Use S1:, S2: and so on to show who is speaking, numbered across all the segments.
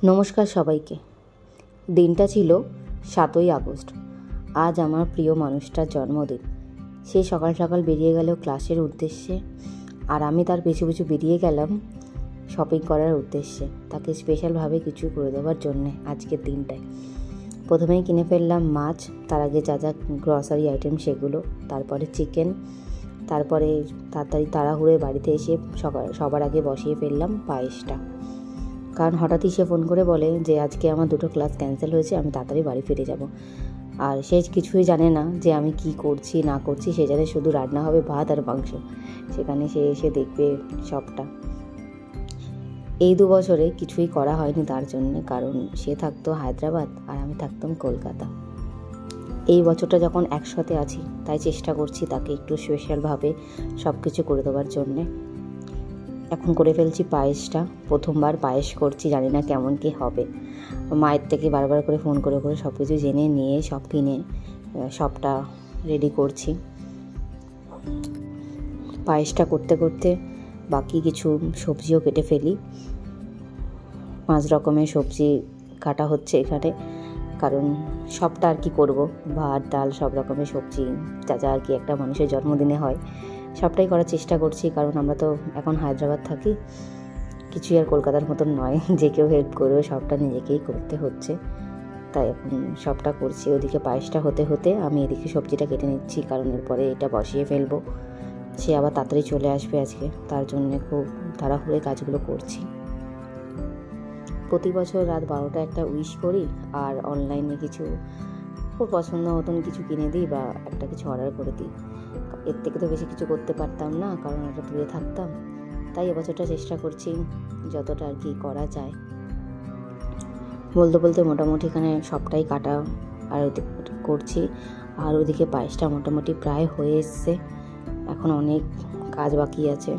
S1: নমস্কার সবাইকে। দিনটা ছিল 7ই আগস্ট। আজ আমার প্রিয় মানুষটার জন্মদিন। সে সকাল সকাল বেরিয়ে গেল ক্লাসের উদ্দেশ্যে, আর আমি তার পিছু পিছু বেরিয়ে গেলাম শপিং করার উদ্দেশ্যে, তাকে স্পেশালভাবে কিছু করে দেওয়ার জন্যে আজকের দিনটায়। প্রথমেই কিনে ফেললাম মাছ, তার আগে যা যা গ্রসারি আইটেম সেগুলো, তারপরে চিকেন, তারপরে তাড়াতাড়ি তাড়াহুড়ো বাড়িতে এসে সবার আগে বসিয়ে ফেললাম পায়েসটা। কারণ হঠাৎই সে ফোন করে বলে যে আজকে আমার 2টো ক্লাস ক্যান্সেল হয়েছে, আমি তাড়াতাড়ি বাড়ি ফিরে যাব। আর সে কিছুই জানে না যে আমি কি করছি না করছি, সে জানে শুধু রান্না হবে ভাত আর মাংস। সেখানে সে এসে দেখবে সবটা। এই 2 বছরে কিছুই করা হয়নি তার জন্যে, কারণ সে থাকতো হায়দ্রাবাদ আর আমি থাকতাম কলকাতা। এই বছরটা যখন একসাথে আছি, তাই চেষ্টা করছি তাকে একটু স্পেশালভাবে সব কিছু করে দেওয়ার জন্যে। এখন করে ফেলছি পায়েসটা। প্রথমবার পায়েস করছি, জানি না কেমন কি হবে। মায়ের থেকে বারবার করে ফোন করে করে সব কিছু জেনে নিয়ে সব কিনে সবটা রেডি করছি। পায়েসটা করতে করতে বাকি কিছু সবজিও কেটে ফেলি। 5 রকমের সবজি কাটা হচ্ছে এখানে, কারণ সবটা আর কি করব, ভাত ডাল সব রকমের সবজি যা যা আর কি একটা মানুষের জন্মদিনে হয় সবটাই করার চেষ্টা করছি। কারণ আমরা তো এখন হায়দ্রাবাদ থাকি, কিছুই আর কলকাতার মতন নয় যে কেউ হেল্প করবে, সবটা নিজেকেই করতে হচ্ছে। তাই এখন সবটা করছি। ওদিকে পায়েসটা হতে হতে আমি এদিকে সবজিটা কেটে নিচ্ছি, কারণ এরপরে এটা বসিয়ে ফেলবো। সে আবার তাড়াতাড়ি চলে আসবে আজকে, তার জন্যে খুব তাড়াহুড়ো কাজগুলো করছি। প্রতি বছর রাত 12টা একটা উইশ করি, আর অনলাইনে কিছু খুব পছন্দ মতন কিছু কিনে দিই বা একটা কিছু অর্ডার করে দিই। এর থেকে তো বেশি কিছু করতে পারতাম না, কারণ একটা দূরে থাকতাম। তাই এবছরটা চেষ্টা করছি যতটা আর কি করা যায়। বলতে বলতে মোটামুটি এখানে সবটাই কাটা আর করছি। আর ওইদিকে পায়েসটা মোটামুটি প্রায় হয়ে এসছে, এখন অনেক কাজ বাকি আছে।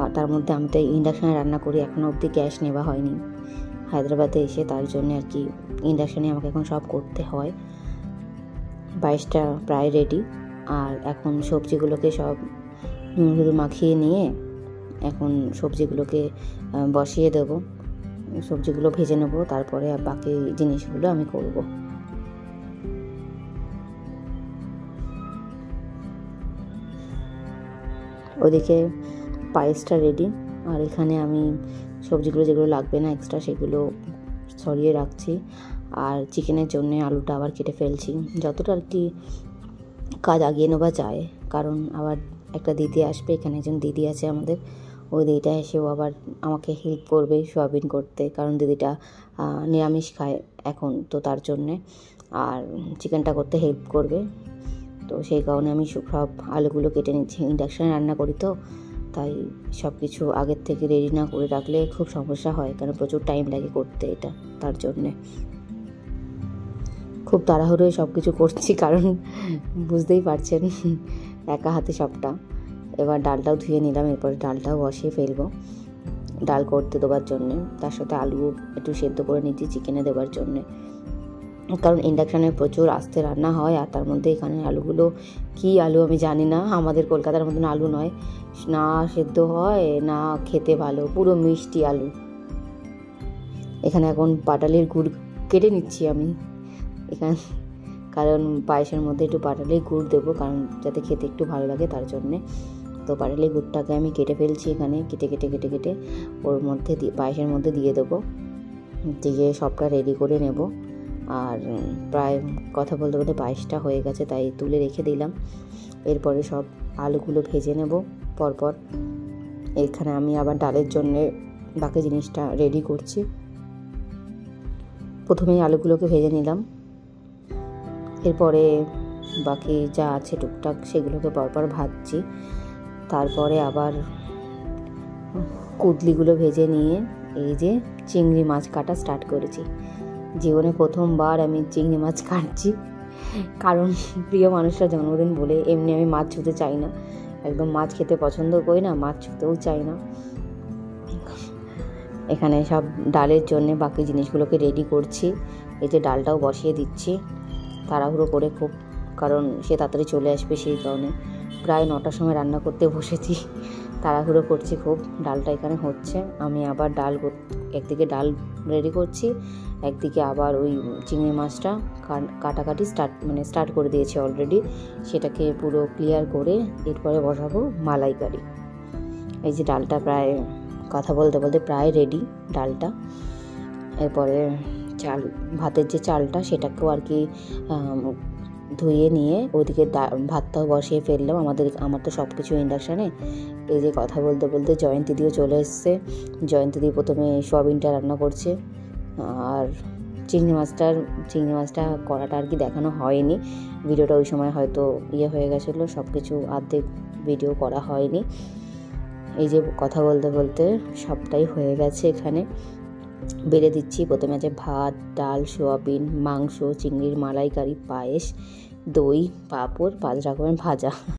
S1: আর তার মধ্যে আমি তো ইন্ডাকশানে রান্না করি, এখনও অবধি গ্যাস নেওয়া হয়নি হায়দ্রাবাদে এসে, তার জন্য আর কি ইন্ডাকশানে আমাকে এখন সব করতে হয়। পায়েসটা প্রায় রেডি, আর এখন সবজিগুলোকে সব নুন মাখিয়ে নিয়ে এখন সবজিগুলোকে বসিয়ে দেবো, সবজিগুলো ভেজে নেবো, তারপরে বাকি জিনিসগুলো আমি করব। ওদিকে পায়েসটা রেডি, আর এখানে আমি সবজিগুলো যেগুলো লাগবে না এক্সট্রা সেগুলো সরিয়ে রাখছি। আর চিকেনের জন্য আলুটা আবার কেটে ফেলছি, যতটা আর কি কাজ আগিয়ে নেওয়া যায়। কারণ আবার একটা দিদি আসবে, এখানে একজন দিদি আছে আমাদের, ওই দিদিটা এসেও আবার আমাকে হেল্প করবে সোয়াবিন করতে, কারণ দিদিটা নিরামিষ খায় এখন, তো তার জন্যে আর চিকেনটা করতে হেল্প করবে। তো সেই কারণে আমি সব আলুগুলো কেটে নিচ্ছি। ইন্ডাকশানে রান্না করি তো, তাই সব কিছু আগের থেকে রেডি না করে রাখলে খুব সমস্যা হয়, কারণ প্রচুর টাইম লাগে করতে এটা, তার জন্যে খুব তাড়াহুড়োয় সব কিছু করছি, কারণ বুঝতেই পারছেন একা হাতে সবটা। এবার ডালটাও ধুয়ে নিলাম, এরপরে ডালটাও বসিয়ে ফেলবো ডাল করতে দেওয়ার জন্যে। তার সাথে আলু একটু সেদ্ধ করে নিচ্ছি চিকেনে দেওয়ার জন্যে, কারণ ইন্ডাকশানে প্রচুর আস্তে রান্না হয়। আর তার মধ্যে এখানে আলুগুলো কি আলু আমি জানি না, আমাদের কলকাতার মতন আলু নয়, না সেদ্ধ হয় না খেতে ভালো, পুরো মিষ্টি আলু। এখানে এখন পাটালির গুড় কেটে নিচ্ছি আমি এখানে, কারণ পায়েসের মধ্যে একটু পাটালির গুড় দেবো, কারণ যাতে খেতে একটু ভালো লাগে তার জন্যে। তো পাটালির গুড়টাকে আমি কেটে ফেলছি এখানে, কেটে কেটে কেটে কেটে ওর মধ্যে পায়েসের মধ্যে দিয়ে দেবো, দিয়ে সবটা রেডি করে নেব। আর প্রায় কথা বলতে বলতে পায়েসটা হয়ে গেছে, তাই তুলে রেখে দিলাম। এরপরে সব আলুগুলো ভেজে নেব পরপর। এখানে আমি আবার ডালের জন্যে বাকি জিনিসটা রেডি করছি। প্রথমেই আলুগুলোকে ভেজে নিলাম, এরপরে বাকি যা আছে টুকটাক সেগুলোকে পরপর ভাজছি। তারপরে আবার কুদলিগুলো ভেজে নিয়ে এই যে চিংড়ি মাছ কাটা স্টার্ট করেছি। জীবনে প্রথমবার আমি চিংড়ি মাছ কাটছি, কারণ প্রিয় মানুষরা জন্মদিন বলে এমনি আমি মাছ ছুঁতে চাই না, একদম মাছ খেতে পছন্দ করি না, মাছ ছুঁতেও চাই না। এখানে সব ডালের জন্য বাকি জিনিসগুলোকে রেডি করছি। এই যে ডালটাও বসিয়ে দিচ্ছি তাড়াহুড়ো করে খুব, কারণ সে তাড়াতাড়ি চলে আসবে, সেই কারণে প্রায় 9টার সময় রান্না করতে বসেছি। তাড়াহুড়ো করছি খুব। ডালটা এখানে হচ্ছে, আমি আবার একদিকে ডাল রেডি করছি, একদিকে আবার ওই চিংড়ি মাছটা কাটাকাটি স্টার্ট করে দিয়েছি অলরেডি। সেটাকে পুরো ক্লিয়ার করে এরপরে বসাবো মালাইকারি। এই যে ডালটা প্রায় কথা বলতে বলতে প্রায় রেডি ডালটা। এরপরে ভাতের যে চালটা সেটাকেও আর কি ধুয়ে নিয়ে ওইদিকে ভাতটাও বসিয়ে ফেললাম। আমার তো সব কিছু ইন্ডাকশানে। এই যে কথা বলতে বলতে জয়ন্তীদিও চলে এসছে। জয়ন্তীদি প্রথমে সোয়াবিনটা রান্না করছে, আর চিংড়ি মাছটা করাটা আর কি দেখানো হয়নি। ভিডিওটা ওই সময় হয়তো হয়ে গেছিলো, সব কিছু অর্ধেক ভিডিও করা হয়নি। এই যে কথা বলতে বলতে সবটাই হয়ে গেছে। এখানে বেড়ে দিচ্ছি। প্রথমে আছে ভাত, ডাল, সোয়াবিন, মাংস, চিংড়ির মালাইকারি, পায়েস, দই, পাঁপড়, 5 রকমের ভাজা।